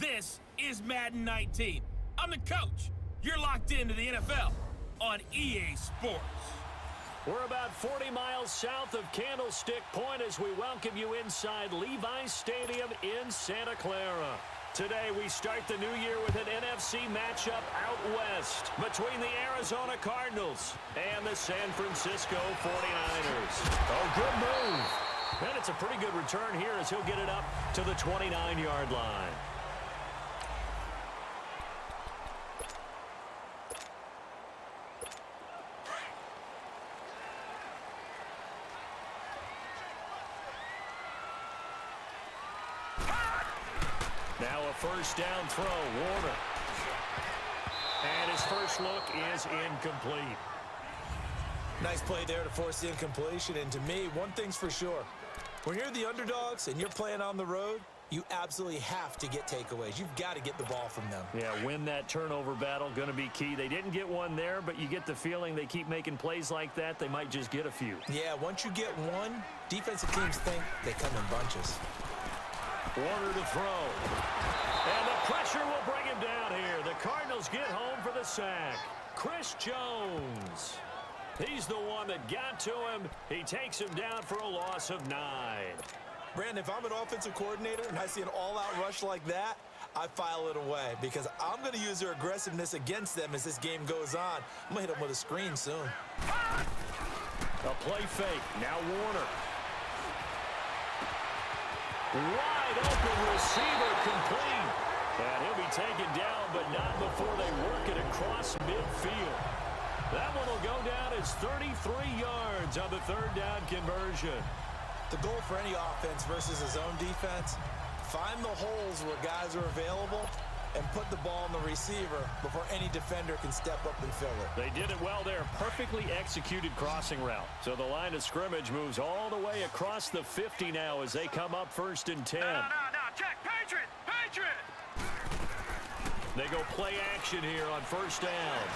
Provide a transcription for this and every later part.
This is Madden 19. I'm the coach. You're locked into the NFL on EA Sports. We're about 40 miles south of Candlestick Point as we welcome you inside Levi's Stadium in Santa Clara. Today we start the new year with an NFC matchup out west between the Arizona Cardinals and the San Francisco 49ers. Oh, good move. And it's a pretty good return here as he'll get it up to the 29-yard line. Now a first down throw, Warner. And his first look is incomplete. Nice play there to force the incompletion. And to me, one thing's for sure. When you're the underdogs and you're playing on the road, you absolutely have to get takeaways. You've got to get the ball from them. Yeah, win that turnover battle, going to be key. They didn't get one there, but you get the feeling they keep making plays like that, they might just get a few. Yeah, once you get one, defensive teams think they come in bunches. Warner to throw. And the pressure will bring him down here. The Cardinals get home for the sack. Chris Jones. He's the one that got to him. He takes him down for a loss of 9. Brandon, if I'm an offensive coordinator and I see an all-out rush like that, I file it away because I'm going to use their aggressiveness against them as this game goes on. I'm going to hit them with a screen soon. A play fake. Now Warner. Wide open receiver complete. And he'll be taken down, but not before they work it across midfield. That one will go down as 33 yards on the third down conversion. The goal for any offense versus a zone defense, find the holes where guys are available and put the ball in the receiver before any defender can step up and fill it. They did it well there. Perfectly executed crossing route. So the line of scrimmage moves all the way across the 50 now as they come up 1st and 10. No, check. Patriot! They go play action here on 1st down.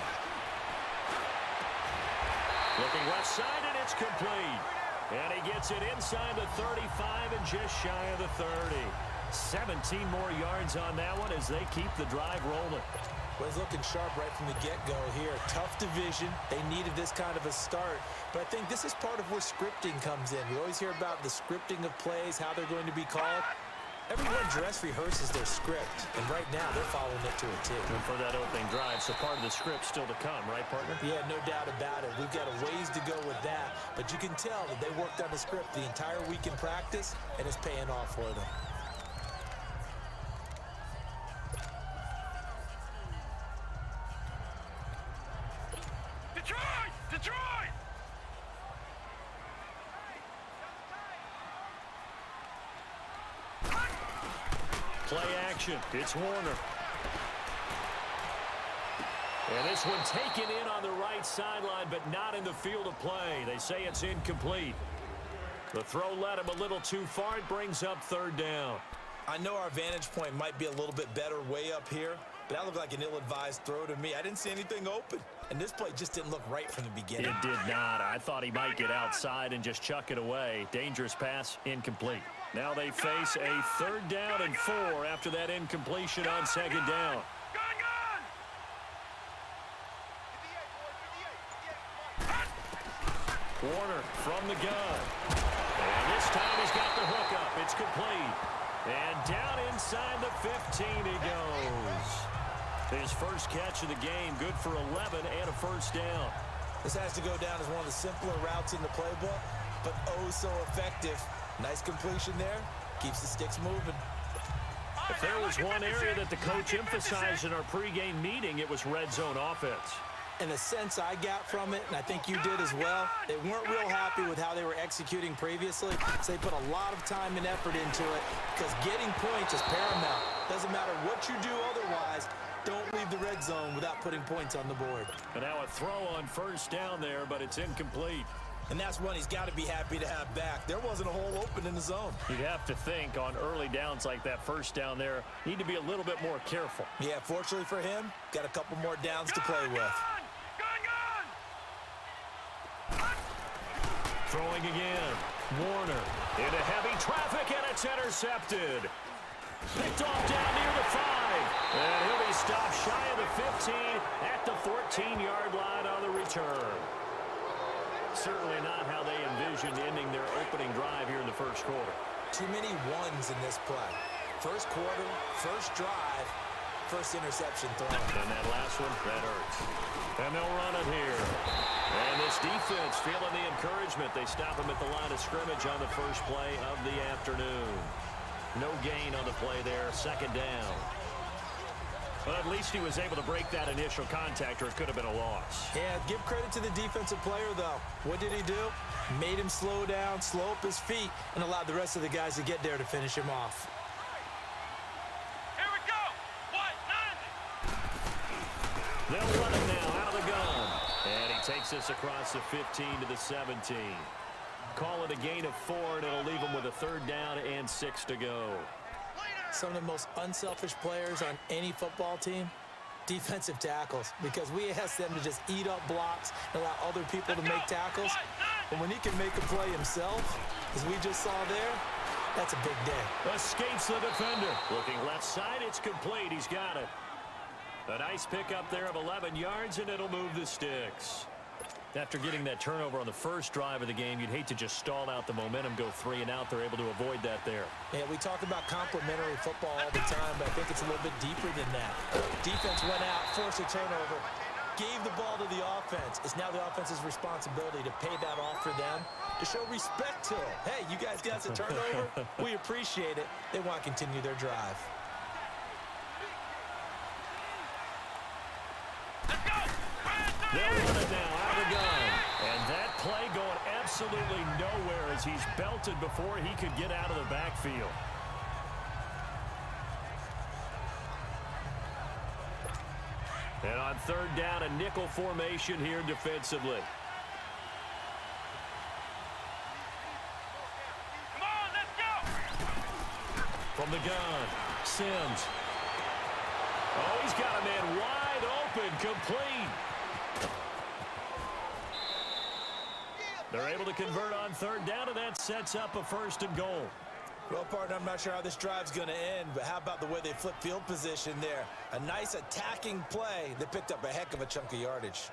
Looking left side, and it's complete. And he gets it inside the 35 and just shy of the 30. 17 more yards on that one as they keep the drive rolling. Well, he's looking sharp right from the get-go here. Tough division. They needed this kind of a start. But I think this is part of where scripting comes in. We always hear about the scripting of plays, how they're going to be called. Everyone dress rehearses their script, and right now they're following it to a T. And for that opening drive, so part of the script still to come, right, partner? Yeah, no doubt about it. We've got a ways to go with that, but you can tell that they worked on the script the entire week in practice, and it's paying off for them. Detroit! Play action. It's Warner. And this one taken in on the right sideline, but not in the field of play. They say it's incomplete. The throw led him a little too far. It brings up 3rd down. I know our vantage point might be a little bit better way up here, but that looked like an ill-advised throw to me. I didn't see anything open, and this play just didn't look right from the beginning. It did not. I thought he might get outside and just chuck it away. Dangerous pass, incomplete. Now they face a 3rd down and 4 after that incompletion on 2nd down. Warner from the gun. And this time he's got the hook up. It's complete. And down inside the 15 he goes. His first catch of the game, good for 11 and a 1st down. This has to go down as one of the simpler routes in the playbook, but oh so effective. Nice completion there. Keeps the sticks moving. If there was one area that the coach emphasized in our pregame meeting, it was red zone offense. And the sense I got from it, and I think you did as well, they weren't real happy with how they were executing previously, so they put a lot of time and effort into it because getting points is paramount. Doesn't matter what you do otherwise, don't leave the red zone without putting points on the board. And now a throw on 1st down there, but it's incomplete. And that's one he's got to be happy to have back. There wasn't a hole open in the zone. You'd have to think on early downs like that 1st down there, need to be a little bit more careful. Yeah, fortunately for him, got a couple more downs to play with. Throwing again. Warner into heavy traffic, and it's intercepted. Picked off down near the 5. And he'll be stopped shy of the 15 at the 14-yard line on the return. Certainly not how they envisioned ending their opening drive here in the first quarter. Too many ones in this play. First quarter, first drive, first interception thrown. And that last one, that hurts. And they'll run it here. And this defense feeling the encouragement. They stop him at the line of scrimmage on the first play of the afternoon. No gain on the play there, second down. But at least he was able to break that initial contact, or it could have been a loss. Yeah, give credit to the defensive player, though. What did he do? Made him slow down, slow up his feet, and allowed the rest of the guys to get there to finish him off. Here we go. They'll run it now out of the gun. And he takes this across the 15 to the 17. Call it a gain of 4, and it'll leave him with a third down and 6 to go. Some of the most unselfish players on any football team, defensive tackles, because we ask them to just eat up blocks and allow other people to make tackles. But when he can make a play himself, as we just saw there, that's a big day. Escapes the defender. Looking left side, it's complete. He's got it. A nice pickup there of 11 yards, and it'll move the sticks. After getting that turnover on the first drive of the game, you'd hate to just stall out the momentum, go 3 and out. They're able to avoid that there. Yeah, we talk about complementary football all the time, but I think it's a little bit deeper than that. Defense went out, forced a turnover, gave the ball to the offense. It's now the offense's responsibility to pay that off for them, to show respect to them. Hey, you guys got us a turnover? We appreciate it. They want to continue their drive. They'll run it now out of the gun. And that play going absolutely nowhere as he's belted before he could get out of the backfield. And on third down, a nickel formation here defensively. Come on, let's go. From the gun, Sims. Oh, he's got a man wide open, complete. They're able to convert on third down, and that sets up a 1st and goal. Well, partner, I'm not sure how this drive's going to end, but how about the way they flip field position there? A nice attacking play that picked up a heck of a chunk of yardage.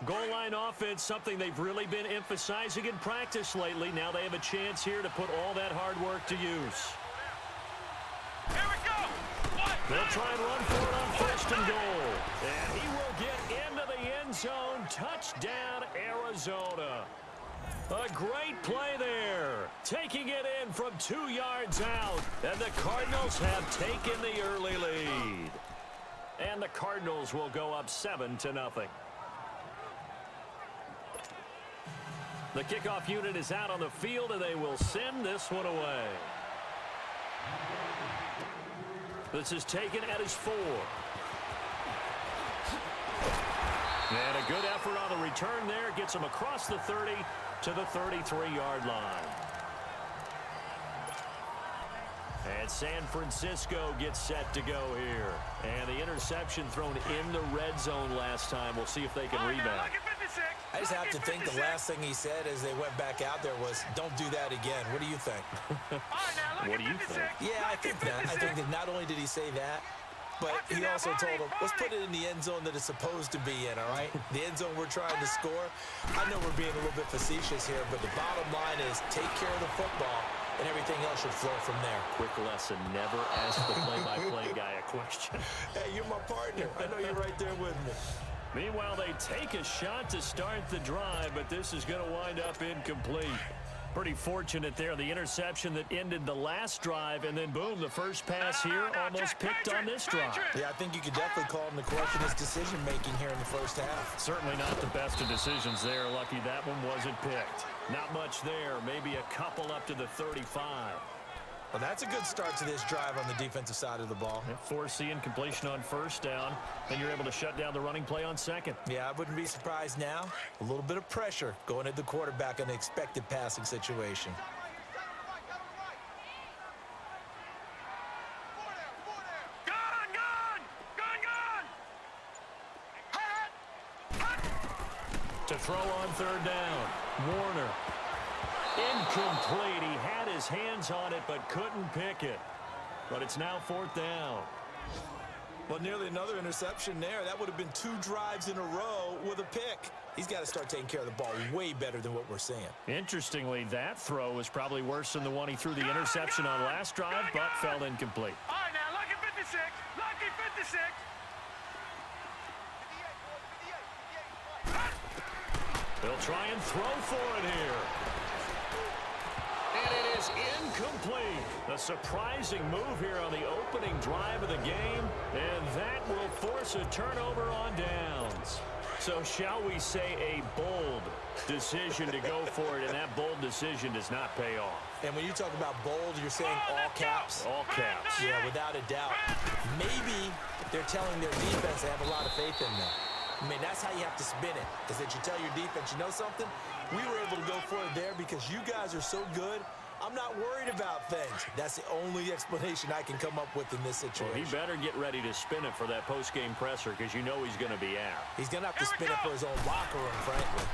Goal line offense, something they've really been emphasizing in practice lately. Now they have a chance here to put all that hard work to use. Here we go. They'll try and run for it on 1st and goal. And he will get into the end zone. Touchdown, Arizona. A great play there. Taking it in from 2 yards out. And the Cardinals have taken the early lead. And the Cardinals will go up 7-0. The kickoff unit is out on the field, and they will send this one away. This is taken at his 4. And a good effort on the return there. Gets him across the 30 to the 33-yard line. And San Francisco gets set to go here. And the interception thrown in the red zone last time. We'll see if they can rebound. I just have to think the last thing he said as they went back out there was, don't do that again. What do you think? What do you think? Yeah, I think that. I think that not only did he say that, but he also told them, let's put it in the end zone that it's supposed to be in, all right? The end zone we're trying to score. I know we're being a little bit facetious here, but the bottom line is take care of the football, and everything else should flow from there. Quick lesson, never ask the play-by-play guy a question. Hey, you're my partner. I know you're right there with me. Meanwhile, they take a shot to start the drive, but this is going to wind up incomplete. Pretty fortunate there, the interception that ended the last drive, and then boom, the first pass here almost picked on this drive. Yeah, I think you could definitely call him to question his decision-making here in the first half. Certainly not the best of decisions there. Lucky that one wasn't picked. Not much there, maybe a couple up to the 35. Well, that's a good start to this drive on the defensive side of the ball. Forcing incompletion on 1st down, and you're able to shut down the running play on 2nd. Yeah, I wouldn't be surprised now. A little bit of pressure going at the quarterback in an expected passing situation. To throw on 3rd down, Warner. Incomplete. He had his hands on it but couldn't pick it. But it's now 4th down. Well, nearly another interception there. That would have been 2 drives in a row with a pick. He's got to start taking care of the ball way better than what we're seeing. Interestingly, that throw was probably worse than the one he threw the interception on last drive, but fell incomplete. All right, now, lucky 56. Lucky 56. They'll try and throw for it here. And it is incomplete. A surprising move here on the opening drive of the game, and that will force a turnover on downs. So shall we say a bold decision to go for it, and that bold decision does not pay off. And when you talk about bold, you're saying all caps? All caps. Yeah, without a doubt. Maybe they're telling their defense they have a lot of faith in them. I mean, that's how you have to spin it, is that you tell your defense, you know something? We were able to go for it there because you guys are so good. I'm not worried about things. That's the only explanation I can come up with in this situation. Well, he better get ready to spin it for that post-game presser because you know he's going to be out. He's going to have to spin it for his own locker room, frankly.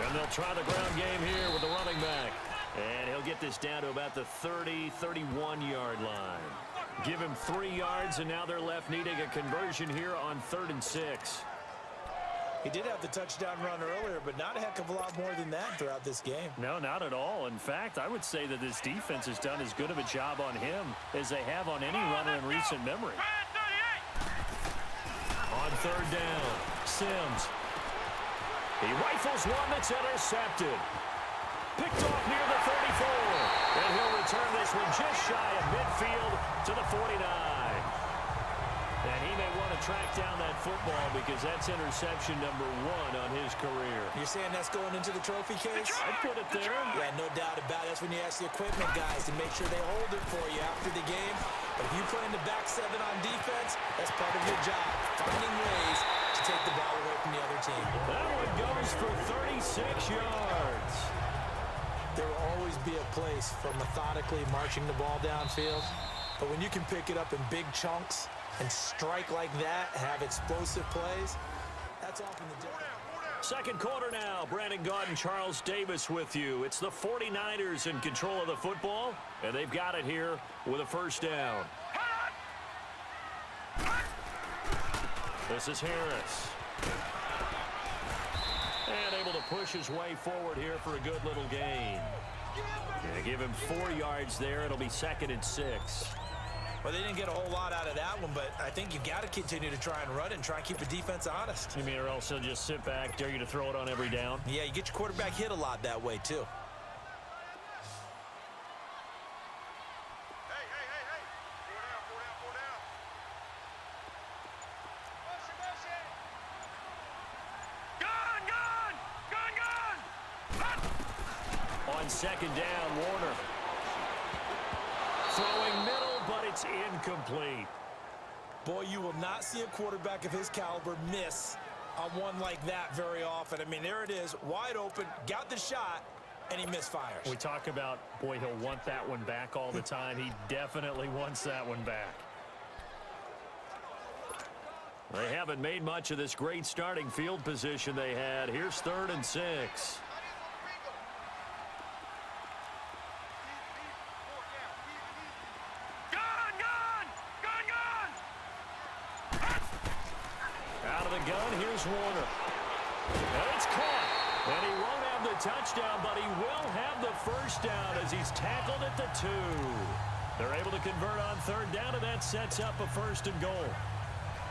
And they'll try the ground game here with the running back. And he'll get this down to about the 30, 31-yard line. Give him 3 yards, and now they're left needing a conversion here on 3rd and 6. He did have the touchdown run earlier, but not a heck of a lot more than that throughout this game. No, not at all. In fact, I would say that this defense has done as good of a job on him as they have on any runner in recent memory. On 3rd down, Sims. He rifles one that's intercepted. Picked off near the 34. And he'll return this one just shy of midfield to the 49. And he may want to track down that football because that's interception number 1 on his career. You're saying that's going into the trophy case? I'd put it there. Yeah, no doubt about it. That's when you ask the equipment guys to make sure they hold it for you after the game. But if you play in the back 7 on defense, that's part of your job, finding ways to take the ball away from the other team. That one goes for 36 yards. There will always be a place for methodically marching the ball downfield. But when you can pick it up in big chunks and strike like that, have explosive plays, that's often the difference. Second quarter now. Brandon Gaudin and Charles Davis with you. It's the 49ers in control of the football, and they've got it here with a 1st down. This is Harris. And able to push his way forward here for a good little gain. Gonna give him 4 yards there. It'll be 2nd and 6. Well, they didn't get a whole lot out of that one, but I think you've got to continue to try and run it and try and keep the defense honest. You mean, or else he'll just sit back, dare you to throw it on every down? Yeah, you get your quarterback hit a lot that way, too. On 2nd down, Warner. Throwing middle, but it's incomplete. Boy, you will not see a quarterback of his caliber miss on one like that very often. I mean, there it is, wide open, got the shot, and he misfires. We talk about, boy, he'll want that one back all the time. He definitely wants that one back. They haven't made much of this great starting field position they had. Here's 3rd and 6. Warner. And it's caught. And he won't have the touchdown, but he will have the 1st down as he's tackled at the 2. They're able to convert on 3rd down, and that sets up a 1st and goal.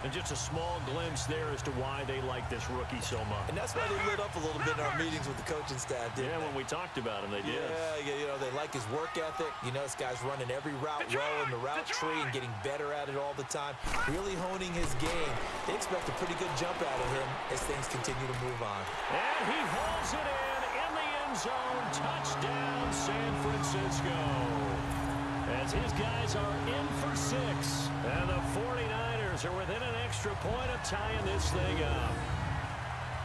And just a small glimpse there as to why they like this rookie so much. And that's why they lit up a little bit in our meetings with the coaching staff, didn't they? When we talked about him, they did. Yeah, you know, they like his work ethic. You know, this guy's running every route well in the route tree and getting better at it all the time, really honing his game. They expect a pretty good jump out of him as things continue to move on. And he hauls it in the end zone. Touchdown, San Francisco. As his guys are in for 6. And the 49ers are within an extra point of tying this thing up.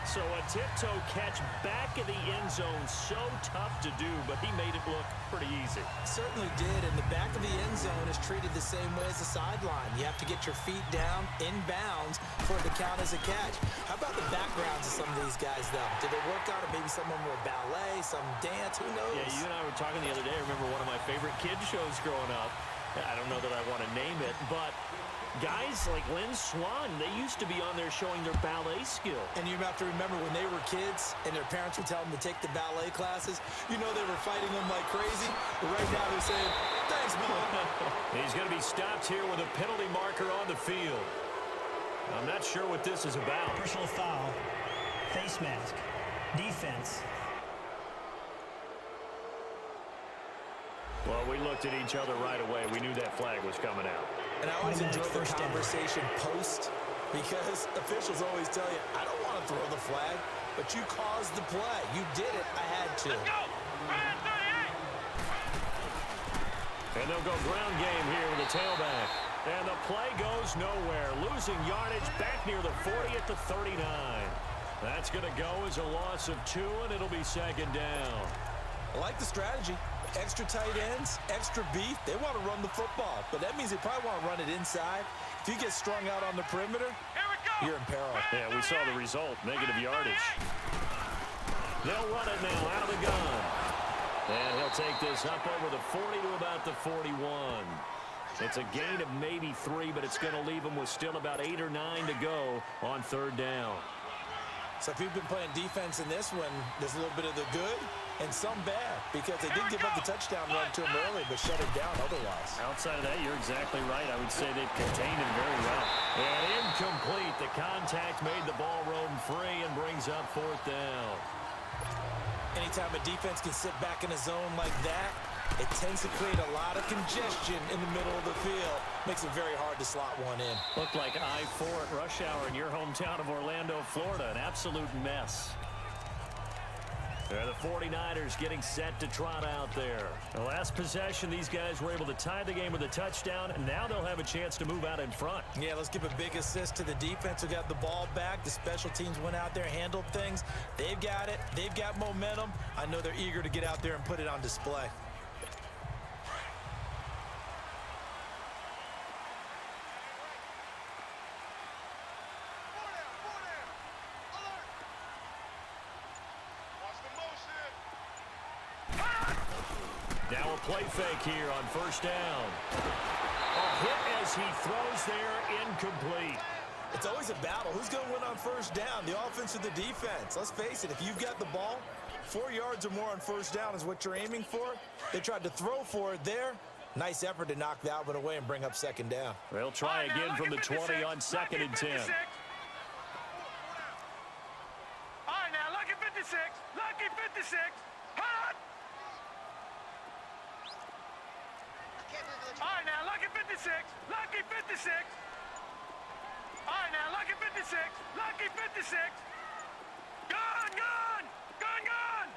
So a tiptoe catch back in the end zone, so tough to do, but he made it look pretty easy. Certainly did, and the back of the end zone is treated the same way as the sideline. You have to get your feet down in bounds for it to count as a catch. How about the backgrounds of some of these guys, though? Did they work out, or maybe some of them were ballet, some dance? Who knows? Yeah, you and I were talking the other day. I remember one of my favorite kids shows growing up. I don't know that I want to name it, but guys like Lynn Swan, they used to be on there showing their ballet skill. And you have to remember when they were kids and their parents would tell them to take the ballet classes, you know they were fighting them like crazy. But right now they're saying, thanks, Mom. He's going to be stopped here with a penalty marker on the field. I'm not sure what this is about. Personal foul, face mask, defense. Well, we looked at each other right away. We knew that flag was coming out. And I always enjoy the conversation post, because officials always tell you, I don't want to throw the flag, but you caused the play. You did it. I had to. Let's go! Red 38! And they'll go ground game here with the tailback. And the play goes nowhere. Losing yardage back near the 40 at the 39. That's going to go as a loss of 2, and it'll be second down. I like the strategy. Extra tight ends, extra beef. They want to run the football, but that means they probably want to run it inside. If you get strung out on the perimeter, you're in peril. Yeah, we saw the result, negative yardage. They'll run it now out of the gun. And he'll take this up over the 40 to about the 41. It's a gain of maybe 3, but it's going to leave them with still about 8 or 9 to go on third down. So if you've been playing defense in this one, there's a little bit of the good and some bad, because they did give up the touchdown run to him early, but shut it down otherwise. Outside of that, you're exactly right. I would say they've contained him very well. And incomplete. The contact made the ball roam free and brings up fourth down. Anytime a defense can sit back in a zone like that, it tends to create a lot of congestion in the middle of the field. Makes it very hard to slot one in. Looked like I-4 at rush hour in your hometown of Orlando, Florida. An absolute mess. They're the 49ers getting set to trot out there. The last possession, these guys were able to tie the game with a touchdown, and now they'll have a chance to move out in front. Yeah, let's give a big assist to the defense who got the ball back. The special teams went out there, handled things. They've got it. They've got momentum. I know they're eager to get out there and put it on display. Now a play fake here on first down. A hit as he throws there, incomplete. It's always a battle. Who's going to win on first down, the offense or the defense? Let's face it, if you've got the ball, 4 yards or more on first down is what you're aiming for. They tried to throw for it there. Nice effort to knock that one away and bring up second down. They'll try again from the 20 on second and 10. All right, now, lucky 56. Lucky 56. Hot! All right, now, lucky 56. Lucky 56. All right, now, lucky 56. Lucky 56. Gone, gone. Gone, gone.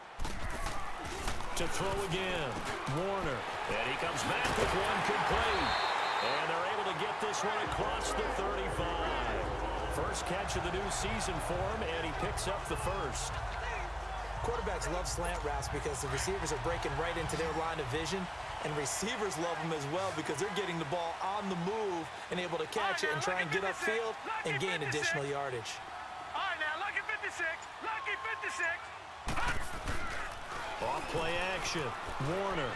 To throw again, Warner. And he comes back with one complete. And they're able to get this one across the 35. First catch of the new season for him, and he picks up the first. Quarterbacks love slant routes because the receivers are breaking right into their line of vision, and receivers love them as well because they're getting the ball on the move and able to catch it and try and get upfield and gain additional yardage. All right, now, lucky 56. Lucky 56. Off play action, Warner.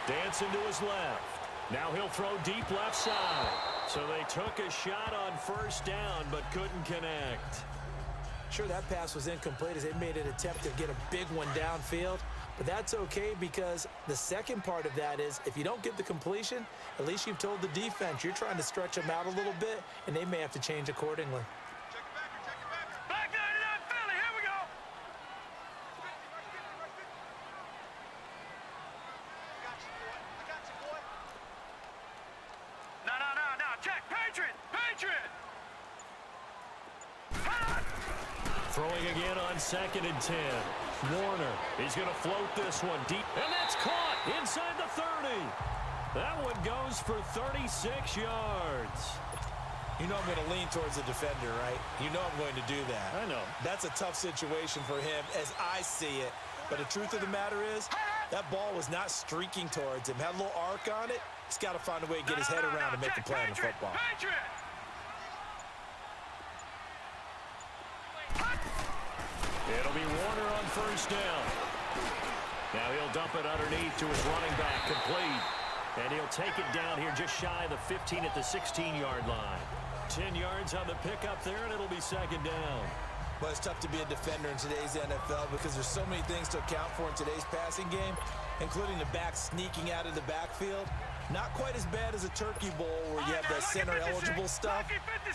Dancing to his left. Now he'll throw deep left side. So they took a shot on first down but couldn't connect. Sure, that pass was incomplete as they made an attempt to get a big one downfield, but that's okay because the second part of that is if you don't get the completion, at least you've told the defense you're trying to stretch them out a little bit, and they may have to change accordingly. Back 99 Philly, here we go. No, check, Patriot, Patriot. Hot! Throwing again on second and 10. Warner, he's going to float this one deep. And that's caught inside the 30. That one goes for 36 yards. You know I'm going to lean towards the defender, right? You know I'm going to do that. I know. That's a tough situation for him as I see it. But the truth of the matter is, that ball was not streaking towards him. Had a little arc on it. He's got to find a way to get his head around and make the play on the football. It'll be Warner on first down. Now he'll dump it underneath to his running back, complete. And he'll take it down here just shy of the 15 at the 16-yard line. 10 yards on the pickup there, and it'll be second down. Well, it's tough to be a defender in today's NFL because there's so many things to account for in today's passing game, including the back sneaking out of the backfield. Not quite as bad as a turkey bowl where you have that center-eligible stuff,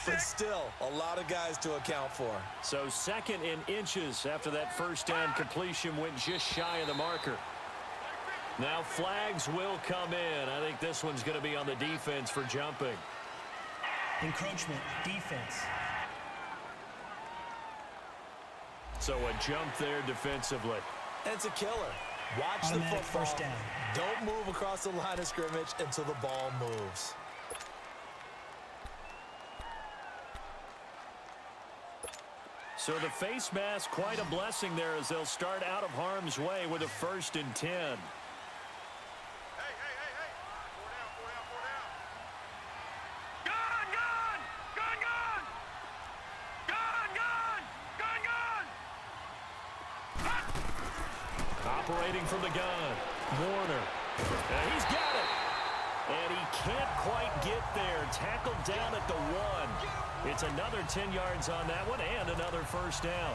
but still a lot of guys to account for. So second in inches after that first down completion went just shy of the marker. Now flags will come in. I think this one's going to be on the defense for jumping. Encroachment, defense. So a jump there defensively. And it's a killer. Watch the Automatic football. first down. Don't move across the line of scrimmage until the ball moves. So the face mask, quite a blessing there as they'll start out of harm's way with a 1st and 10. Operating from the gun, Warner. He's got it. And he can't quite get there. Tackled down at the 1. It's another 10 yards on that one and another first down.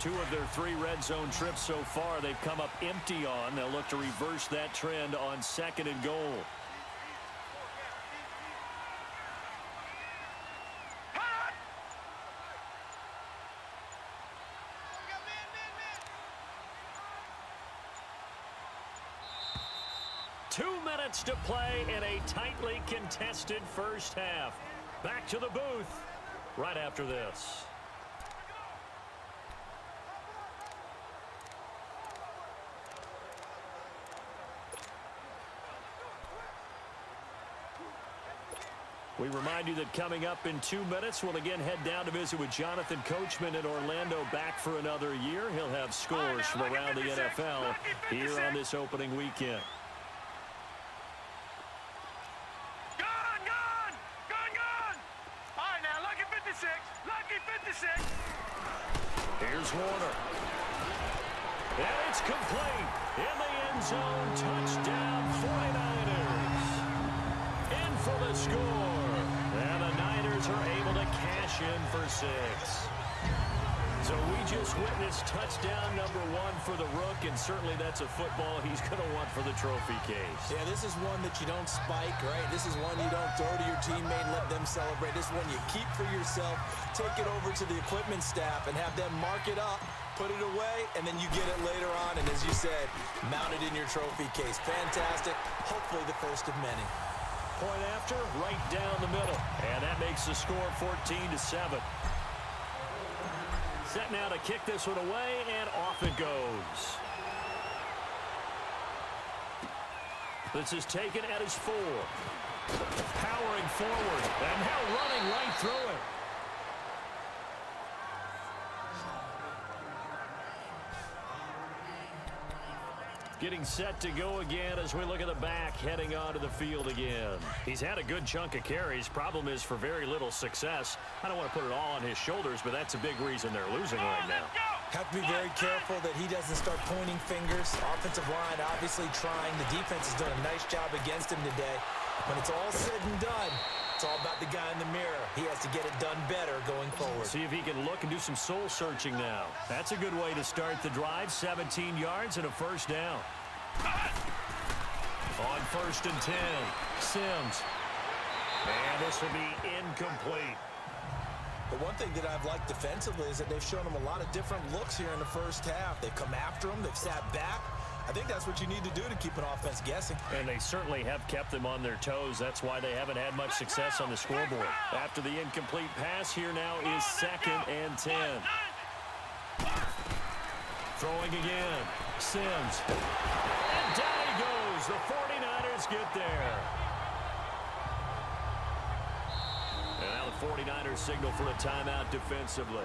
Two of their 3 red zone trips so far they've come up empty on. They'll look to reverse that trend on 2nd and goal. To play in a tightly contested first half. Back to the booth right after this. We remind you that coming up in 2 minutes, we'll again head down to visit with Jonathan Coachman in Orlando, back for another year. He'll have scores from around the NFL here on this opening weekend. Here's Warner. And it's complete. In the end zone, touchdown 49ers. In for the score. And the Niners are able to cash in for 6. So we just witnessed touchdown number 1 for the Rook, and certainly that's a football he's going to want for the trophy case. Yeah, this is one that you don't spike, right? This is one you don't throw to your teammate and let them celebrate. This is one you keep for yourself, take it over to the equipment staff and have them mark it up, put it away, and then you get it later on, and as you said, mount it in your trophy case. Fantastic. Hopefully the first of many. Point after, right down the middle. And that makes the score 14-7. Set now to kick this one away, and off it goes. This is taken at his 4. Powering forward, and now running right through it. Getting set to go again as we look at the back heading onto the field again. He's had a good chunk of carries. Problem is for very little success. I don't want to put it all on his shoulders, but that's a big reason they're losing right now. Have to be very careful that he doesn't start pointing fingers. Offensive line obviously trying. The defense has done a nice job against him today. When it's all said and done, it's all about the guy in the mirror. He has to get it done better going forward. See if he can look and do some soul searching now. That's a good way to start the drive. 17 yards and a first down. On 1st and 10, Sims. And this will be incomplete. The one thing that I've liked defensively is that they've shown him a lot of different looks here in the first half. They've come after him. They've sat back. I think that's what you need to do to keep an offense guessing. And they certainly have kept them on their toes. That's why they haven't had much success on the scoreboard. After the incomplete pass, here now is 2nd and 10. Throwing again. Sims. And down he goes. The 49ers get there. And now the 49ers signal for a timeout defensively,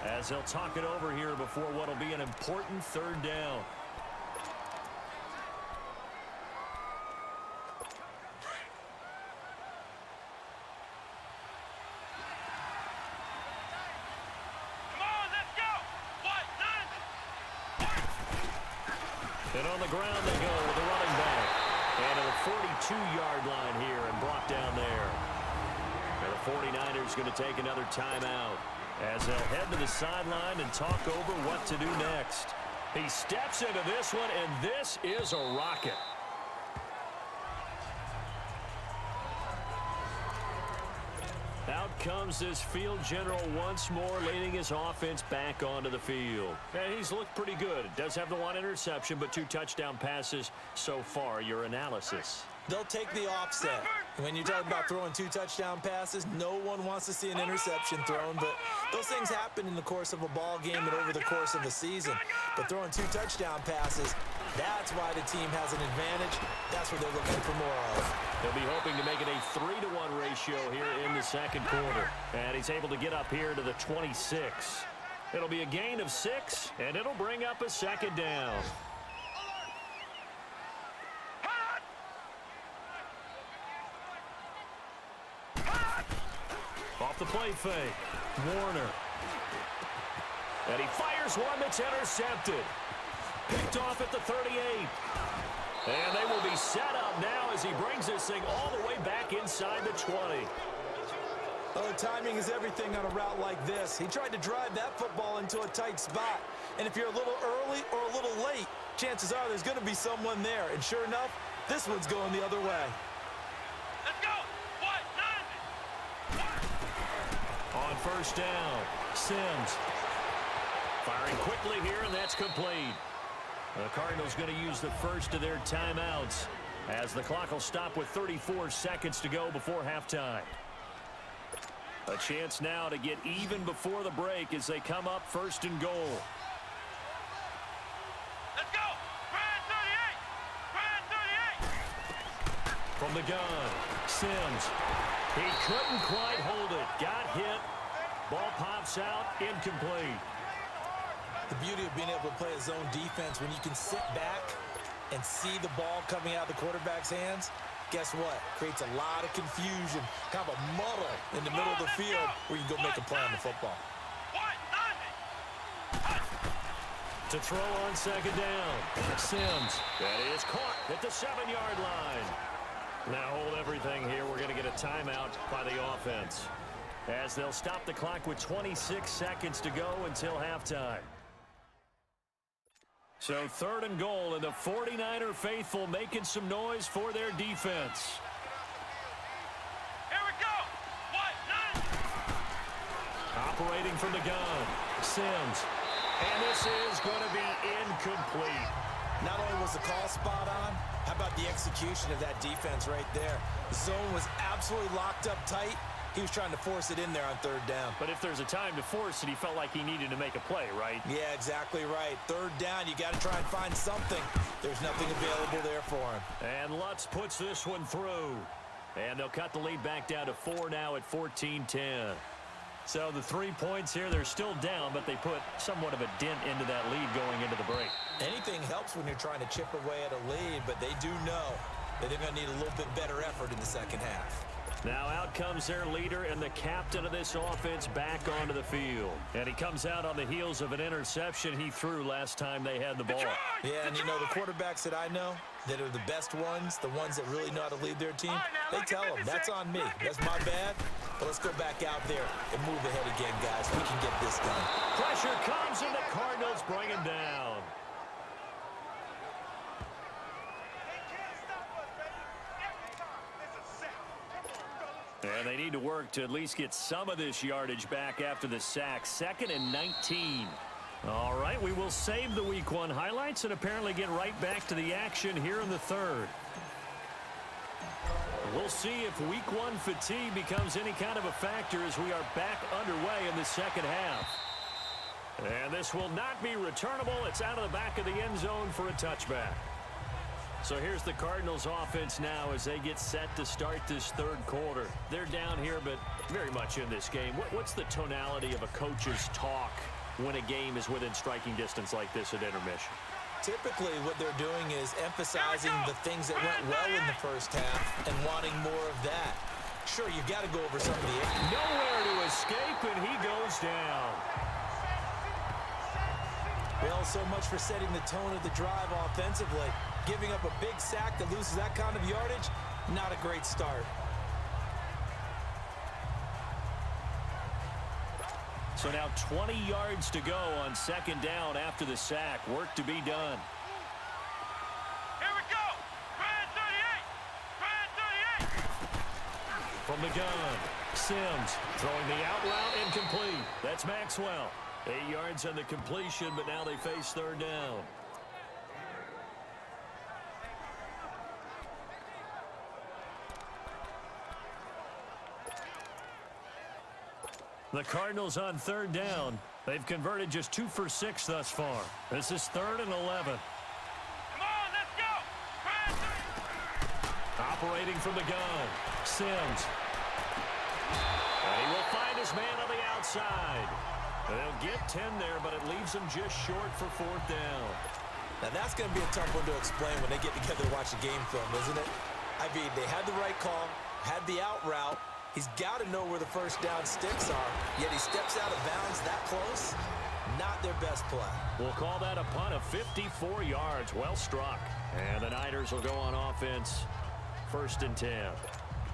as they'll talk it over here before what will be an important third down. And on the ground they go with the running back. And to the 42-yard line here and brought down there. And the 49ers going to take another timeout as they'll head to the sideline and talk over what to do next. He steps into this one, and this is a rocket. Out comes this field general once more, leading his offense back onto the field. And he's looked pretty good. Does have the one interception, but 2 touchdown passes so far. Your analysis? They'll take the offset. When you're talking about throwing 2 touchdown passes, no one wants to see an interception thrown, but those things happen in the course of a ball game and over the course of a season. But throwing 2 touchdown passes, that's why the team has an advantage. That's what they're looking for more of. They'll be hoping to make it a 3-to-1 ratio here in the second quarter. And he's able to get up here to the 26. It'll be a gain of 6, and it'll bring up a second down. Off the play fake, Warner. And he fires one that's intercepted. Picked off at the 38. And they will be set up now as he brings this thing all the way back inside the 20. Oh, timing is everything on a route like this. He tried to drive that football into a tight spot. And if you're a little early or a little late, chances are there's going to be someone there. And sure enough, this one's going the other way. Let's go. On first down, Sims. Firing quickly here, and that's complete. The Cardinals going to use the first of their timeouts as the clock will stop with 34 seconds to go before halftime. A chance now to get even before the break as they come up first and goal. Let's go. Brand 38. Brand 38. From the gun, Sims. He couldn't quite hold it. Got hit. Ball pops out, incomplete. The beauty of being able to play a zone defense when you can sit back and see the ball coming out of the quarterback's hands, guess what? Creates a lot of confusion, kind of a muddle in the middle of the field where you can go make a play on the football. To throw on second down, Sims. That is caught at the 7-yard line. Now hold everything here. We're going to get a timeout by the offense, as they'll stop the clock with 26 seconds to go until halftime. So 3rd and goal, and the 49er faithful making some noise for their defense. Here we go. Operating from the gun, Sims. And this is going to be incomplete. Not only was the call spot on, how about the execution of that defense right there? The zone was absolutely locked up tight. He was trying to force it in there on 3rd down. But if there's a time to force it, he felt like he needed to make a play, right? Yeah, exactly right. 3rd down, you got to try and find something. There's nothing available there for him. And Lutz puts this one through. And they'll cut the lead back down to 4 now at 14-10. So the 3 points here, they're still down, but they put somewhat of a dent into that lead going into the break. Anything helps when you're trying to chip away at a lead, but they do know that they're going to need a little bit better effort in the second half. Now out comes their leader and the captain of this offense back onto the field. And he comes out on the heels of an interception he threw last time they had the ball. Yeah, and you know, the quarterbacks that I know that are the best ones, the ones that really know how to lead their team, they tell them, that's on me. That's my bad. But let's go back out there and move ahead again, guys. We can get this done. Pressure comes and the Cardinals bring him down. And they need to work to at least get some of this yardage back after the sack. 2nd and 19. All right, we will save the Week 1 highlights and apparently get right back to the action here in the 3rd. We'll see if Week 1 fatigue becomes any kind of a factor as we are back underway in the second half. And this will not be returnable. It's out of the back of the end zone for a touchback. So here's the Cardinals offense now as they get set to start this third quarter. They're down here, but very much in this game. What's the tonality of a coach's talk when a game is within striking distance like this at intermission? Typically, what they're doing is emphasizing the things that went well in the first half and wanting more of that. Sure, you've got to go over some of the... Nowhere to escape, and he goes down. Well, so much for setting the tone of the drive offensively. Giving up a big sack that loses that kind of yardage, not a great start. So now 20 yards to go on second down after the sack. Work to be done. Here we go. Brand 38. Brand 38. From the gun, Sims throwing the out route incomplete. That's Maxwell. 8 yards on the completion, but now they face third down. The Cardinals on third down. They've converted just 2 for 6 thus far. This is 3rd and 11. Come on, let's go. Brand 3. Operating from the gun, Sims. And he will find his man on the outside. They'll get 10 there, but it leaves them just short for 4th down. Now, that's going to be a tough one to explain when they get together to watch a game film, isn't it? I mean, they had the right call, had the out route. He's got to know where the first down sticks are, yet he steps out of bounds that close. Not their best play. We'll call that a punt of 54 yards. Well struck. And the Niners will go on offense. 1st and 10.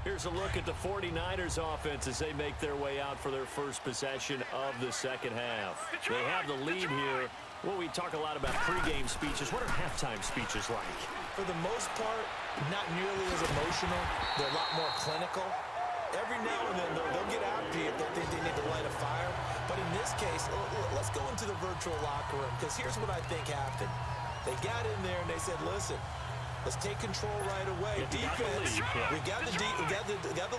Here's a look at the 49ers offense as they make their way out for their first possession of the second half. They have the lead here. Well, we talk a lot about pregame speeches. What are halftime speeches like? For the most part, not nearly as emotional. They're a lot more clinical. Every now and then, they'll get after you if they think they need to light a fire. But in this case, let's go into the virtual locker room, because here's what I think happened. They got in there and they said, listen, let's take control right away. Defense, we got the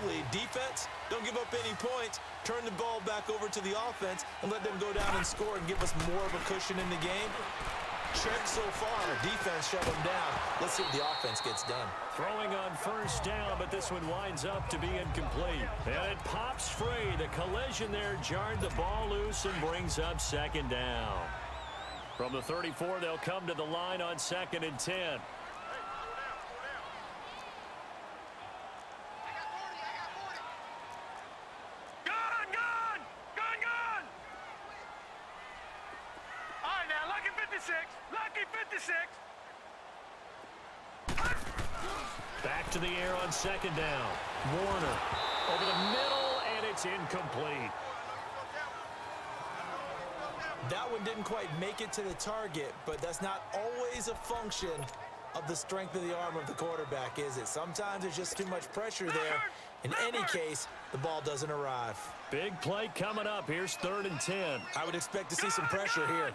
lead. Defense, don't give up any points. Turn the ball back over to the offense and let them go down and score and give us more of a cushion in the game. Check so far. Defense shut them down. Let's see what the offense gets done. Throwing on first down, but this one winds up to be incomplete. And it pops free. The collision there jarred the ball loose and brings up second down. From the 34, they'll come to the line on 2nd and 10. Lucky 56. Back to the air on second down. Warner over the middle, and it's incomplete. That one didn't quite make it to the target, but that's not always a function of the strength of the arm of the quarterback, is it? Sometimes there's just too much pressure there. In any case, the ball doesn't arrive. Big play coming up. Here's 3rd and 10. I would expect to see some pressure here.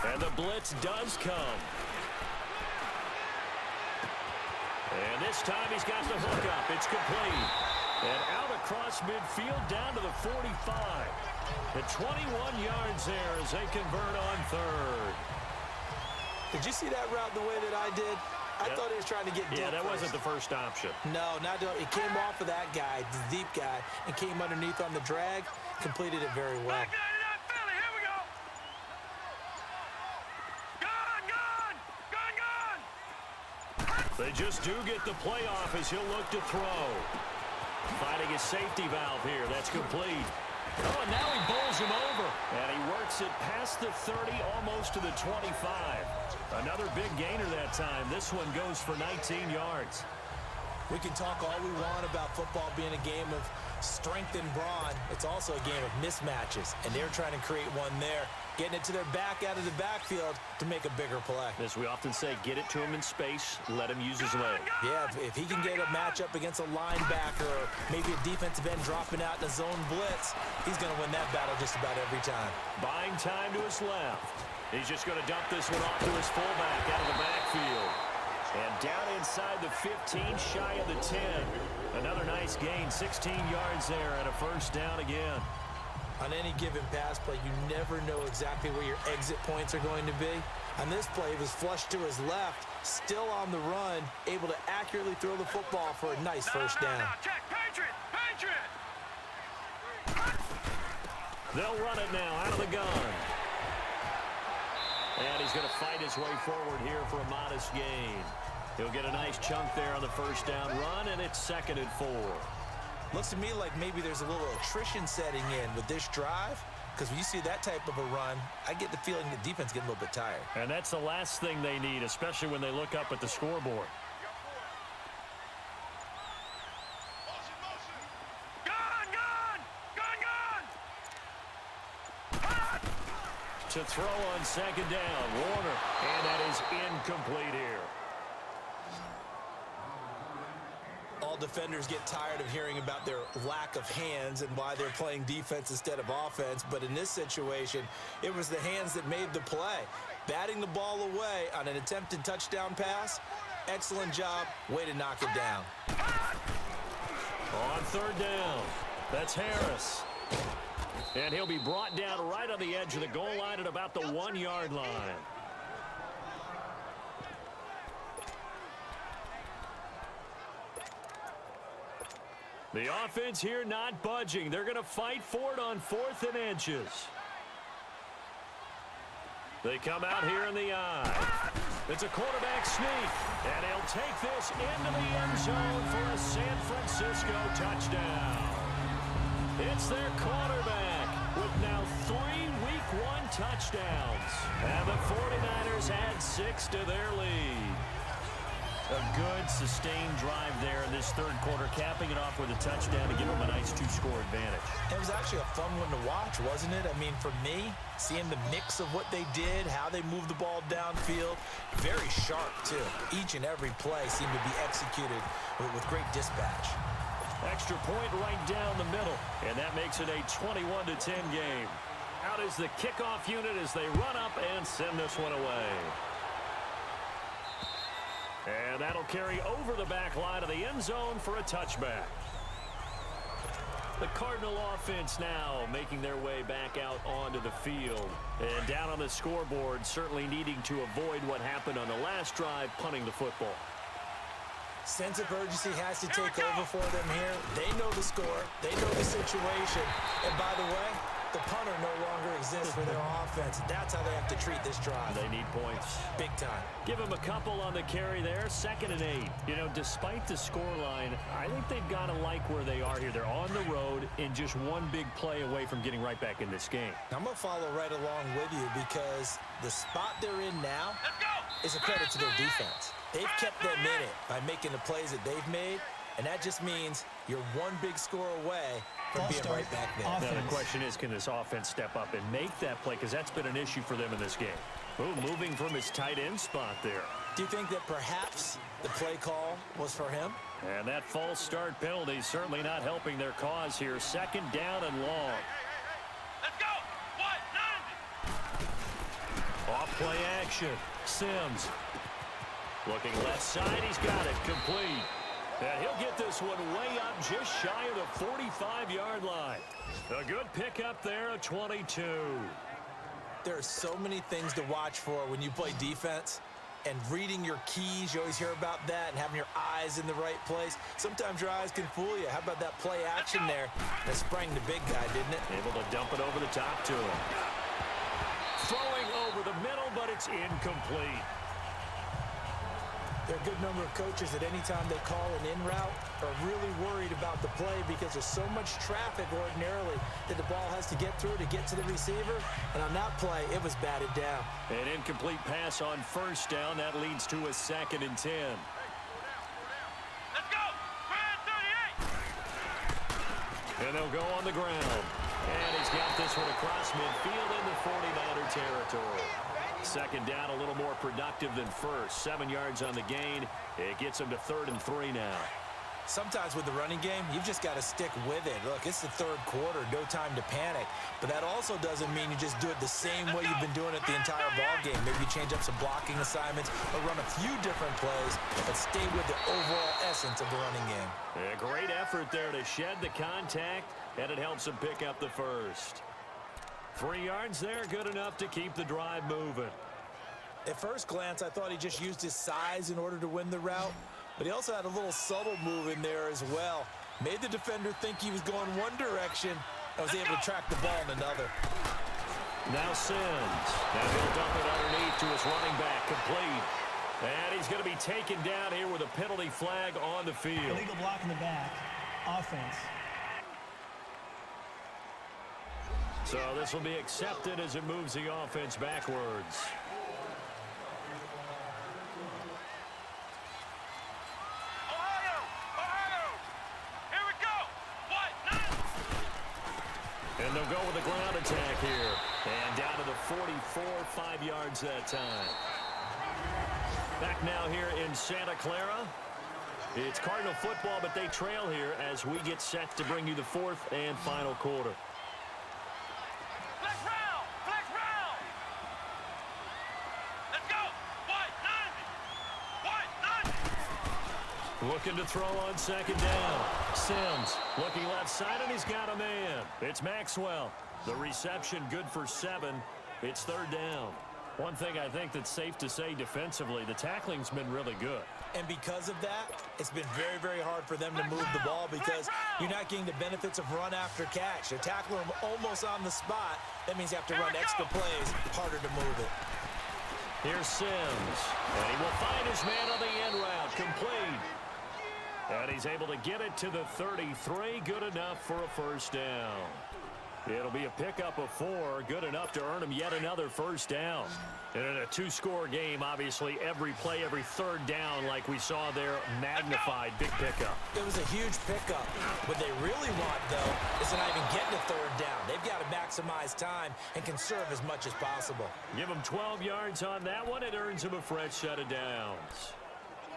And the blitz does come. And this time he's got the hook up. It's complete. And out across midfield down to the 45. The 21 yards there as they convert on 3rd. Did you see that route the way that I did? I thought he was trying to get deep. Yeah, that first. wasn't the first option. No, not doing. It came off of that guy, the deep guy, and came underneath on the drag. Completed it very well. They just do get the playoff as he'll look to throw. Finding his safety valve here. That's complete. Oh, and now he bowls him over. And he works it past the 30, almost to the 25. Another big gainer that time. This one goes for 19 yards. We can talk all we want about football being a game of strength and brawn. It's also a game of mismatches, and they're trying to create one there, getting it to their back out of the backfield to make a bigger play. As we often say, get it to him in space, let him use his leg. Yeah, if he can get a matchup against a linebacker or maybe a defensive end dropping out in a zone blitz, he's going to win that battle just about every time. Buying time to his left. He's just going to dump this one off to his fullback out of the backfield. And down inside the 15, shy of the 10. Another nice gain, 16 yards there, and a first down again. On any given pass play, you never know exactly where your exit points are going to be. On this play, he was flushed to his left, still on the run, able to accurately throw the football for a nice first down. Check, Patriot, Patriot! They'll run it now out of the gun. And he's going to fight his way forward here for a modest gain. He'll get a nice chunk there on the first down run, and it's 2nd and 4. Looks to me like maybe there's a little attrition setting in with this drive, because when you see that type of a run, I get the feeling the defense getting a little bit tired. And that's the last thing they need, especially when they look up at the scoreboard. To throw on 2nd down, Warner, and that is incomplete here. All defenders get tired of hearing about their lack of hands and why they're playing defense instead of offense, but in this situation, it was the hands that made the play. Batting the ball away on an attempted touchdown pass, excellent job, way to knock it down. On 3rd down, that's Harris. And he'll be brought down right on the edge of the goal line at about the 1-yard line. The offense here not budging. They're going to fight for it on 4th and inches. They come out here in the eye. It's a quarterback sneak. And he'll take this into the end zone for a San Francisco touchdown. It's their quarterback with now 3 Week 1 touchdowns. And the 49ers add 6 to their lead. A good, sustained drive there in this 3rd quarter, capping it off with a touchdown to give them a nice 2-score advantage. It was actually a fun one to watch, wasn't it? I mean, for me, seeing the mix of what they did, how they moved the ball downfield, very sharp, too. Each and every play seemed to be executed with great dispatch. Extra point right down the middle, and that makes it a 21-10 game. Out is the kickoff unit as they run up and send this one away. And that'll carry over the back line of the end zone for a touchback. The Cardinal offense now making their way back out onto the field. And down on the scoreboard, certainly needing to avoid what happened on the last drive, punting the football. Sense of urgency has to take over for them here. They know the score. They know the situation. And by the way, the punter no longer exists for their offense. That's how they have to treat this drive. They need points. Big time. Give them a couple on the carry there. 2nd and 8. You know, despite the scoreline, I think they've got to like where they are here. They're on the road and just one big play away from getting right back in this game. I'm going to follow right along with you because the spot they're in now is a credit to their defense. They've kept them in it by making the plays that they've made, and that just means you're one big score away from being right back there. Now the question is, can this offense step up and make that play? Because that's been an issue for them in this game. Ooh, moving from his tight end spot there. Do you think that perhaps the play call was for him? And that false start penalty certainly not helping their cause here. 2nd down and long. Let's go! What? Off play action. Sims. Looking left side, he's got it. Complete. And he'll get this one way up just shy of the 45-yard line. A good pickup there, a 22. There are so many things to watch for when you play defense. And reading your keys, you always hear about that, and having your eyes in the right place. Sometimes your eyes can fool you. How about that play action there? That sprang the big guy, didn't it? Able to dump it over the top to him. Throwing over the middle, but it's incomplete. There are a good number of coaches that any time they call an in route are really worried about the play because there's so much traffic ordinarily that the ball has to get through to get to the receiver. And on that play, it was batted down. An incomplete pass on 1st down. That leads to a 2nd and 10. Let's go! Brad 38! And they'll go on the ground. And he's got this one across midfield in the 49er territory. 2nd down, a little more productive than 1st. 7 yards on the gain. It gets them to 3rd and 3 now. Sometimes with the running game, you've just got to stick with it. Look, it's the third quarter, no time to panic. But that also doesn't mean you just do it the same way you've been doing it the entire ball game. Maybe you change up some blocking assignments or run a few different plays, but stay with the overall essence of the running game. A great effort there to shed the contact, and it helps him pick up the first. 3 yards there, good enough to keep the drive moving. At first glance, I thought he just used his size in order to win the route. But he also had a little subtle move in there as well. Made the defender think he was going one direction and was able to track the ball in another. Now Sims. And he'll dump it underneath to his running back, complete. And he's going to be taken down here with a penalty flag on the field. Illegal block in the back. Offense. So this will be accepted as it moves the offense backwards. And they'll go with a ground attack here. And down to the 44, 5 yards that time. Back now here in Santa Clara. It's Cardinal football, but they trail here as we get set to bring you the fourth and final quarter. Flex round! Flex round! Let's go! White, 9! Looking to throw on second down. Sims looking left side, and he's got a man. It's Maxwell. The reception good for 7. It's third down. One thing I think that's safe to say defensively, the tackling's been really good. And because of that, it's been very, very hard for them to move the ball because you're not getting the benefits of run after catch. They're tackling them almost on the spot. That means you have to run extra plays, harder to move it. Here's Sims, and he will find his man on the end route, complete. And he's able to get it to the 33, good enough for a first down. It'll be a pickup of 4, good enough to earn him yet another first down. And in a 2-score game, obviously, every play, every third down, like we saw there, magnified, big pickup. It was a huge pickup. What they really want, though, is to not even get to third down. They've got to maximize time and conserve as much as possible. Give him 12 yards on that one. It earns him a fresh set of downs.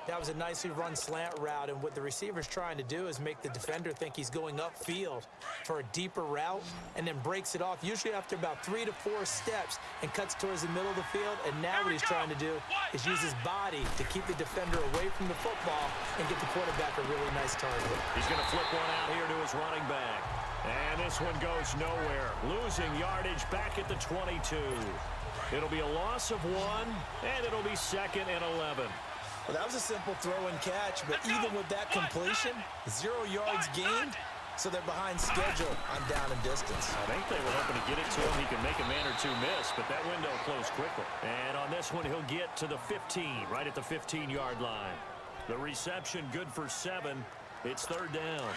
That was a nicely run slant route, and what the receiver's trying to do is make the defender think he's going upfield for a deeper route and then breaks it off, usually after about 3 to 4 steps, and cuts towards the middle of the field. And now what he's trying to do is use his body to keep the defender away from the football and get the quarterback a really nice target. He's going to flip one out here to his running back. And this one goes nowhere. Losing yardage back at the 22. It'll be a loss of 1, and it'll be 2nd and 11. Well, that was a simple throw and catch, but even with that completion, 0 yards gained, so they're behind schedule on down and distance. I think they were hoping to get it to him. He could make a man or 2 miss, but that window closed quickly. And on this one, he'll get to the 15, right at the 15-yard line. The reception good for 7. It's third down.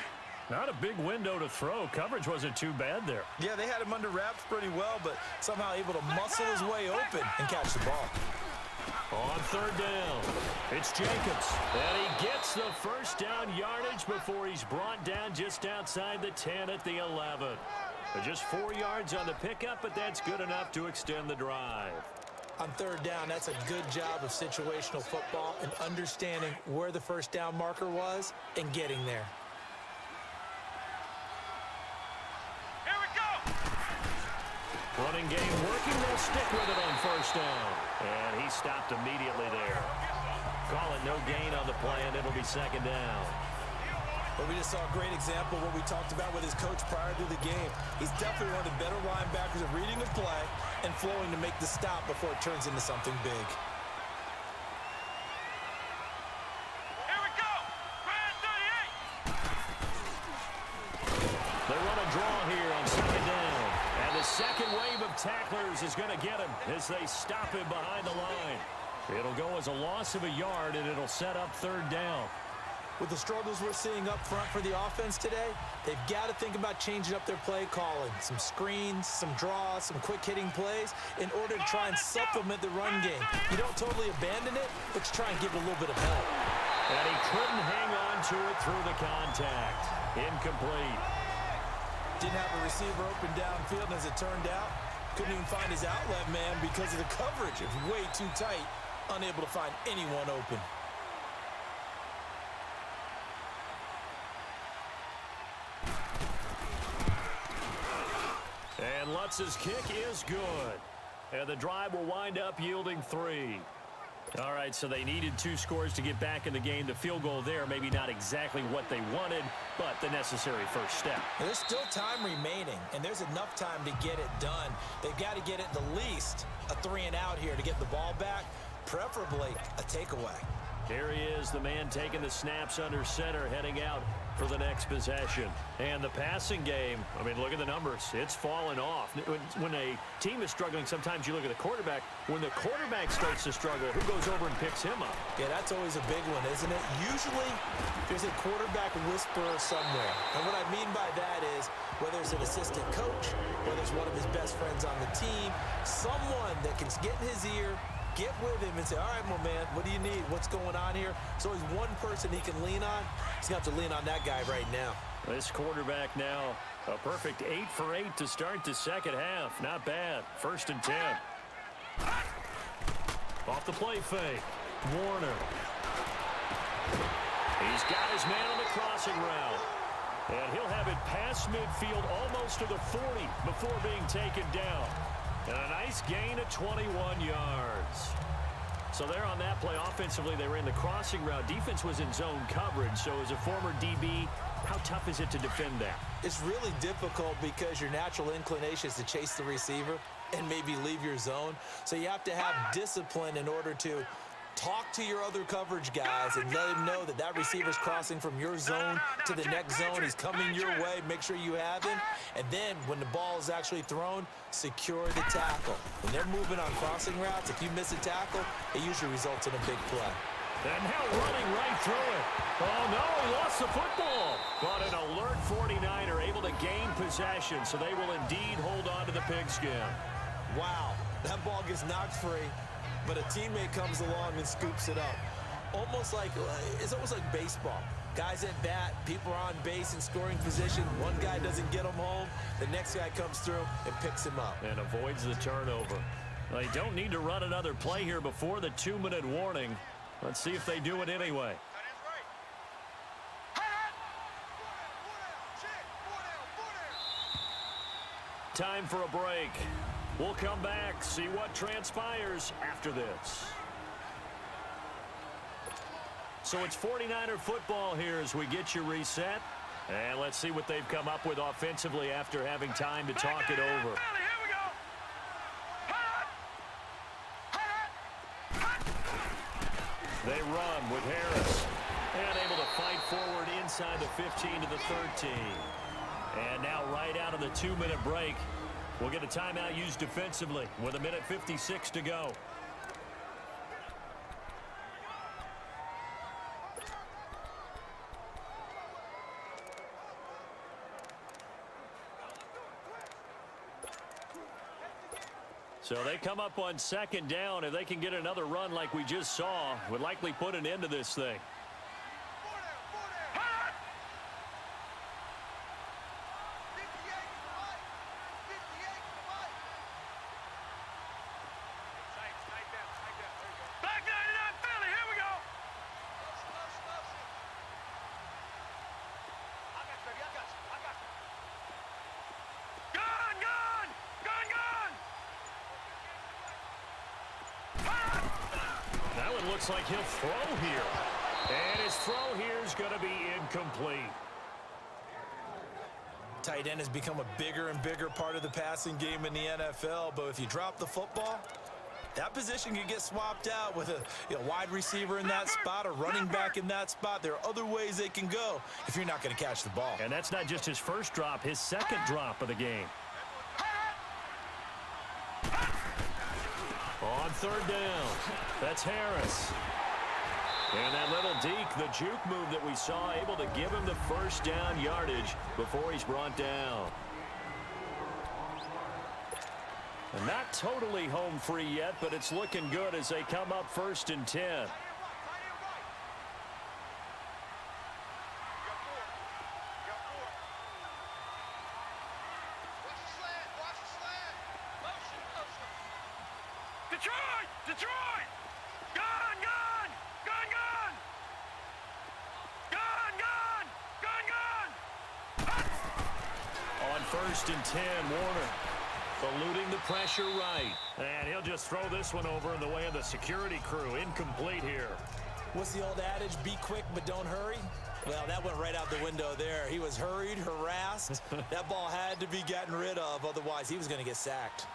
Not a big window to throw. Coverage wasn't too bad there. Yeah, they had him under wraps pretty well, but somehow able to muscle his way open and catch the ball. On third down, it's Jacobs. And he gets the first down yardage before he's brought down just outside the 10 at the 11. Just 4 yards on the pickup, but that's good enough to extend the drive. On third down, that's a good job of situational football and understanding where the first down marker was and getting there. Here we go! Running game working. They'll stick with it on first down. And he stopped immediately there. Call it no gain on the play, and it'll be second down. But we just saw a great example of what we talked about with his coach prior to the game. He's definitely one of the better linebackers at reading a play and flowing to make the stop before it turns into something big. Here we go! Brand 38! They run a draw here on second down. And the second wave of tacklers is going to get him as they stop him behind the line. It'll go as a loss of a yard, and it'll set up third down. With the struggles we're seeing up front for the offense today, they've got to think about changing up their play calling. Some screens, some draws, some quick-hitting plays in order to try and supplement the run game. You don't totally abandon it, but you try and give it a little bit of help. And he couldn't hang on to it through the contact. Incomplete. Didn't have a receiver open downfield, and as it turned out, couldn't even find his outlet man because of the coverage. It was way too tight, unable to find anyone open. And Lutz's kick is good. And the drive will wind up yielding 3. All right, so they needed 2 scores to get back in the game. The field goal there, maybe not exactly what they wanted, but the necessary first step. There's still time remaining, and there's enough time to get it done. They've got to get it the least a 3-and-out here to get the ball back, preferably a takeaway. Here he is, the man taking the snaps under center, heading out for the next possession. And the passing game, I mean, look at the numbers. It's fallen off. When a team is struggling, sometimes you look at the quarterback. When the quarterback starts to struggle, who goes over and picks him up? Yeah, that's always a big one, isn't it? Usually, there's a quarterback whisperer somewhere. And what I mean by that is, whether it's an assistant coach, whether it's one of his best friends on the team, someone that can get in his ear, get with him and say, all right, my man, what do you need? What's going on here? There's always one person he can lean on. He's going to have to lean on that guy right now. This quarterback now, a perfect 8 for 8 to start the second half. Not bad. 1st and 10. Off the play fake. Warner. He's got his man on the crossing route. And he'll have it past midfield almost to the 40 before being taken down. And a nice gain of 21 yards. So there on that play, offensively, they ran the crossing route. Defense was in zone coverage. So as a former DB, how tough is it to defend that? It's really difficult because your natural inclination is to chase the receiver and maybe leave your zone. So you have to have discipline in order to talk to your other coverage guys and let him know that that receiver's crossing from your zone to the next zone. He's coming your way. Make sure you have him. And then when the ball is actually thrown, secure the tackle. When they're moving on crossing routes, if you miss a tackle, it usually results in a big play. And now running right through it. Oh, no, he lost the football. But an alert 49er able to gain possession, so they will indeed hold on to the pigskin. Wow, that ball gets knocked free, but a teammate comes along and scoops it up. It's almost like baseball. Guys at bat, people are on base in scoring position. One guy doesn't get him home. The next guy comes through and picks him up. And avoids the turnover. They don't need to run another play here before the 2-minute warning. Let's see if they do it anyway. Time for a break. We'll come back, see what transpires after this. So it's 49er football here as we get you reset. And let's see what they've come up with offensively after having time to talk it over. They run with Harris. And able to fight forward inside the 15 to the 13. And now right out of the 2-minute break, we'll get a timeout used defensively with 1:56 to go. So they come up on 2nd down. If they can get another run like we just saw, would likely put an end to this thing. Looks like he'll throw here. And his throw here is going to be incomplete. Tight end has become a bigger and bigger part of the passing game in the NFL, but if you drop the football, that position can get swapped out with a wide receiver in that spot, a running back in that spot. There are other ways they can go if you're not going to catch the ball. And that's not just his first drop, his 2nd drop of the game. On 3rd down, that's Harris. And that little deke, the juke move that we saw, able to give him the 1st down yardage before he's brought down. And not totally home free yet, but it's looking good as they come up 1st and 10. Detroit! Gone! On 1st and 10, Warner. Eluding the pressure right. And he'll just throw this one over in the way of the security crew. Incomplete here. What's the old adage? Be quick, but don't hurry. Well, that went right out the window there. He was hurried, harassed. That ball had to be gotten rid of. Otherwise, he was going to get sacked.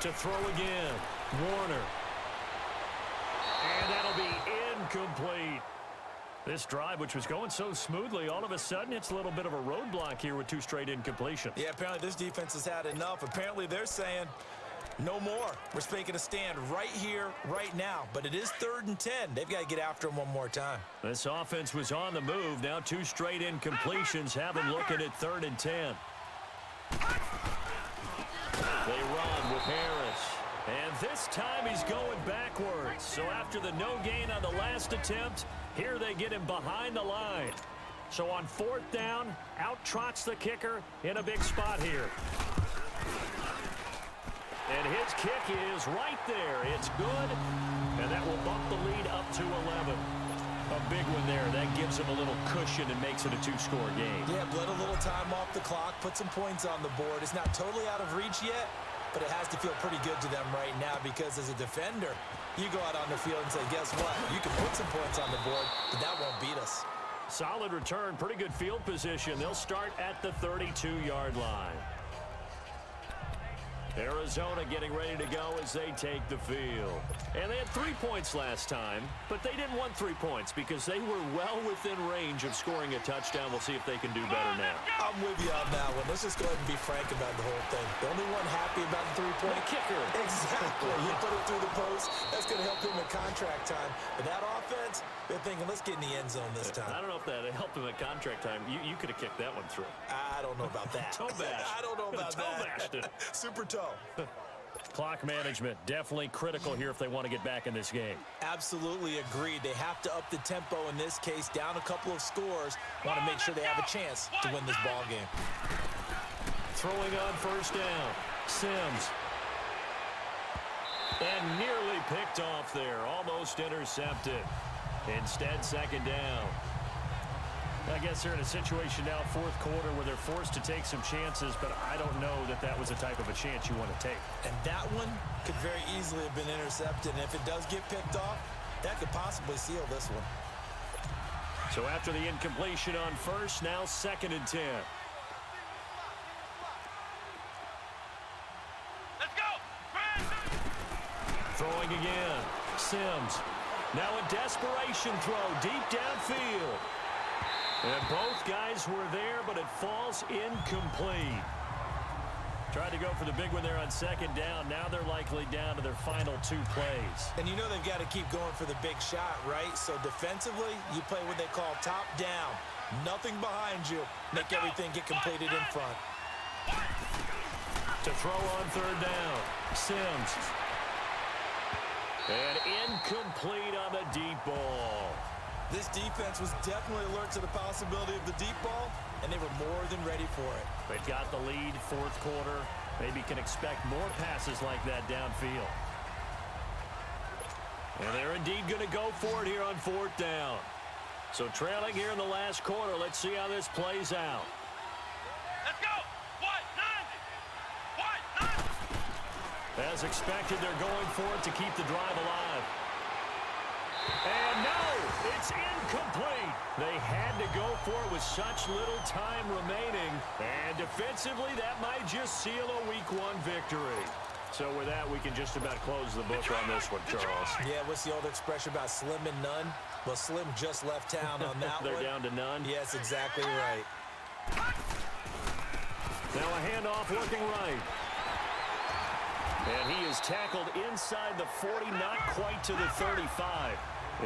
To throw again. Warner. And that'll be incomplete. This drive, which was going so smoothly, all of a sudden it's a little bit of a roadblock here with 2 straight incompletions. Yeah, apparently this defense has had enough. Apparently they're saying no more. We're making a stand right here, right now. But it is 3rd and 10. They've got to get after him one more time. This offense was on the move. Now 2 straight incompletions have them looking at 3rd and 10. They run with Harris. And this time he's going backwards. So after the no gain on the last attempt, here they get him behind the line. So on 4th down, out trots the kicker in a big spot here. And his kick is right there. It's good. And that will bump the lead up to 11. A big one there. That gives him a little cushion and makes it a 2-score game. Yeah, let a little time off the clock, put some points on the board. It's not totally out of reach yet, but it has to feel pretty good to them right now because as a defender, you go out on the field and say, guess what? You can put some points on the board, but that won't beat us. Solid return, pretty good field position. They'll start at the 32-yard line. Arizona getting ready to go as they take the field. And they had 3 points last time, but they didn't want 3 points because they were well within range of scoring a touchdown. We'll see if they can do better now. I'm with you on that one. Let's just go ahead and be frank about the whole thing. The only one happy about the 3-point kicker. Exactly. You put it through the post. That's going to help him in contract time. But that offense, they're thinking, let's get in the end zone this time. I don't know if that helped him at contract time. You could have kicked that one through. I don't know about that. Toe bash. I don't know about Toe bashed it. Super toe. Clock management, definitely critical here if they want to get back in this game. Absolutely agreed. They have to up the tempo in this case, down a couple of scores. Want to make sure they have a chance to win this ball game. Throwing on 1st down. Sims. And nearly picked off there. Almost intercepted. Instead, 2nd down. I guess they're in a situation now, 4th quarter, where they're forced to take some chances, but I don't know that that was the type of a chance you want to take. And that one could very easily have been intercepted, and if it does get picked off, that could possibly seal this one. So after the incompletion on 1st, now 2nd and 10. Let's go! Throwing again. Sims. Now a desperation throw deep downfield. And both guys were there, but it falls incomplete. Tried to go for the big one there on 2nd down. Now they're likely down to their final 2 plays. And you know they've got to keep going for the big shot, right? So defensively, you play what they call top down. Nothing behind you. Make everything get completed in front. To throw on 3rd down. Sims. And incomplete on the deep ball. This defense was definitely alert to the possibility of the deep ball, and they were more than ready for it. They've got the lead, 4th quarter. Maybe can expect more passes like that downfield. And they're indeed going to go for it here on 4th down. So trailing here in the last quarter. Let's see how this plays out. Let's go! What? 90! As expected, they're going for it to keep the drive alive. And no, it's incomplete. They had to go for it with such little time remaining. And defensively, that might just seal a Week 1 victory. So with that, we can just about close the book on this one, Charles. Yeah, what's the old expression about slim and none? Well, Slim just left town on that one. They're down to none? Yes, exactly right. Now a handoff looking right. And he is tackled inside the 40, not quite to the 35.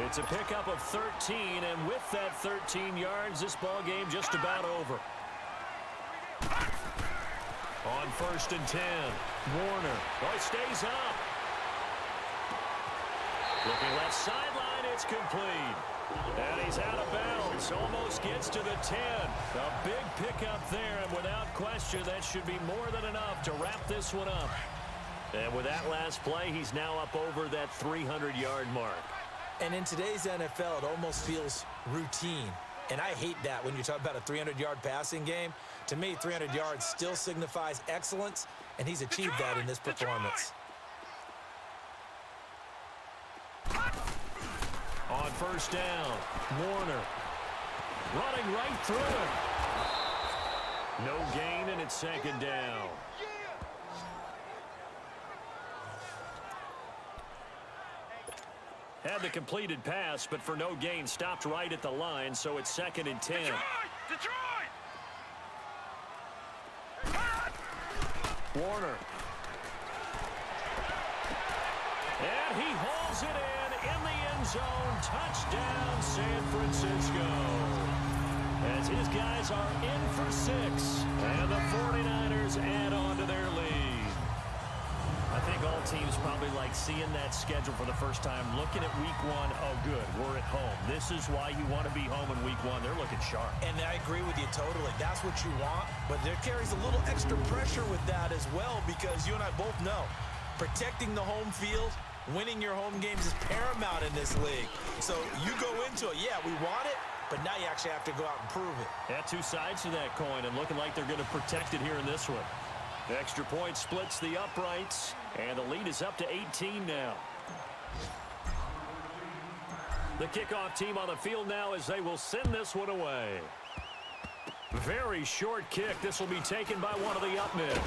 It's a pickup of 13, and with that 13 yards, this ball game just about over. On 1st and 10, Warner. Oh, he stays up. Looking left sideline, it's complete. And he's out of bounds, almost gets to the 10. A big pickup there, and without question, that should be more than enough to wrap this one up. And with that last play, he's now up over that 300-yard mark. And in today's NFL, it almost feels routine. And I hate that when you talk about a 300-yard passing game. To me, 300 yards still signifies excellence, and he's achieved that in this performance. On first down, Warner running right through it. No gain, and it's second down. Had the completed pass, but for no gain, stopped right at the line, so it's 2nd and 10. Detroit! Warner. And he hauls it in the end zone. Touchdown, San Francisco. As his guys are in for 6. And the 49ers add on to their lead. I think all teams probably like seeing that schedule for the first time, looking at week 1. Oh, good, we're at home. This is why you want to be home in week 1. They're looking sharp. And I agree with you totally. That's what you want. But there carries a little extra pressure with that as well, because you and I both know protecting the home field, winning your home games is paramount in this league. So you go into it, yeah, we want it, but now you actually have to go out and prove it. Yeah, 2 sides to that coin, and looking like they're going to protect it here in this one. Extra point splits the uprights, and the lead is up to 18 now. The kickoff team on the field now as they will send this one away. Very short kick. This will be taken by one of the up men.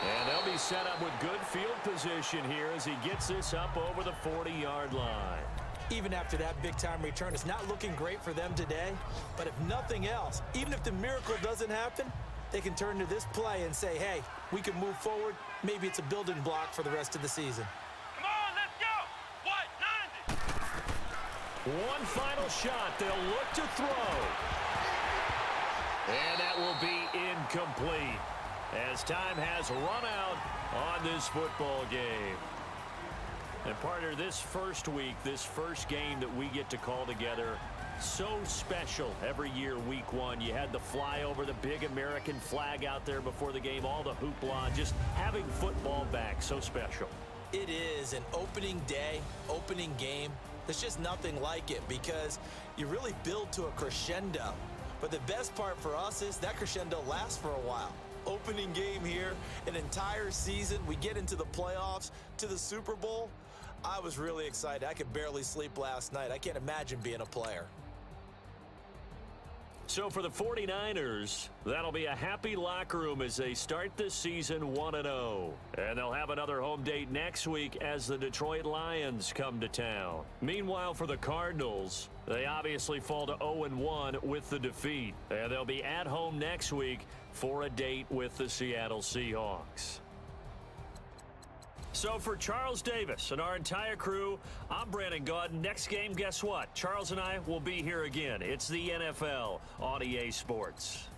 And they'll be set up with good field position here as he gets this up over the 40-yard line. Even after that big-time return, it's not looking great for them today. But if nothing else, even if the miracle doesn't happen, they can turn to this play and say, hey, we can move forward. Maybe it's a building block for the rest of the season. Come on, let's go! What, 90? One final shot. They'll look to throw. And that will be incomplete as time has run out on this football game. And partner, this first week, this first game that we get to call together, so special every year, week 1. You had the flyover, the big American flag out there before the game, all the hoopla, just having football back, so special. It is an opening day, opening game. There's just nothing like it because you really build to a crescendo. But the best part for us is that crescendo lasts for a while. Opening game here, an entire season. We get into the playoffs, to the Super Bowl. I was really excited. I could barely sleep last night. I can't imagine being a player. So for the 49ers, that'll be a happy locker room as they start this season 1-0. And they'll have another home date next week as the Detroit Lions come to town. Meanwhile, for the Cardinals, they obviously fall to 0-1 with the defeat. And they'll be at home next week for a date with the Seattle Seahawks. So for Charles Davis and our entire crew, I'm Brandon Gaudin. Next game, guess what? Charles and I will be here again. It's the NFL on EA Sports.